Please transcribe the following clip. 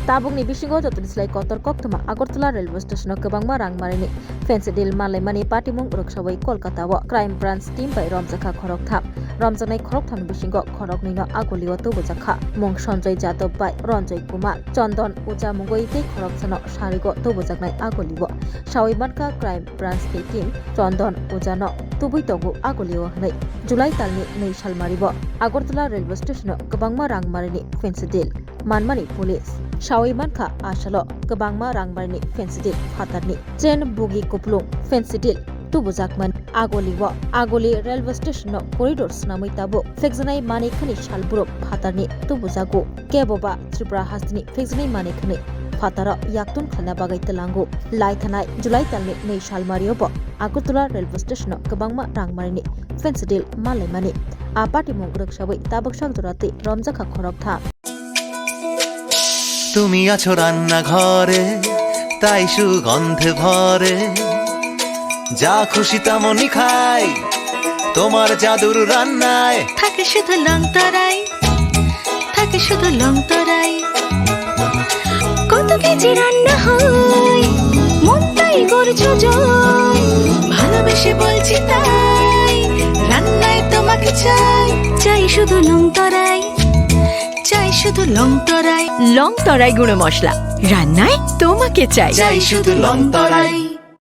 Tabungni bisingo joto dislai kotor koktoma Agartala railway station kebangma rangmarini fancy deal malaimani patimung uruksabai Kolkata wo crime branch team bai romjaka khorok thap romjanai khorok tham bisingo khorok nino agoliwa tobojaka mung Sanjay Jadab bai Ranjay Kumar Chandan Uja mungoi tei khorok chano sarigo tobojaknai agoliwo sawai manka crime branch team Chandan Uja no tubui togu agoliwa hnai July talni 2 salmaribo Agartala railway station kebangma rangmarini fancy deal manmani police Sawai manka asalo kebangma rangmarini fancy deal phatarni train bugi kuplung fancy deal tubujakman agoli railway station no corridor snamai tabo fekjanai manekhani salburo phatarni tubujago keboba Tripura hastini fekjanai manekhani phatara yaktun khana bagai telango laithanai July talni 2 salmariobo Agartala railway station no kebangma rangmarini fancy deal malaimani apati munguruk sabai tabaksak jorate romjaka khorok tha তুমি আছো রান্না ঘরে তাই সুগন্ধে ভরে যা খুশি তেমনই খাই তোমার জাদুর রান্নায় থাকে শুধু লং তরাই কত কেজি রান্না হয় মন তাই করছো জয় ভালোবেসে বলছি তাই রান্নায় তোমাকে চাই শুধু লং তরাই গুঁড়ো মশলা রান্নায় তোমাকে চাই শুধু লং তরাই।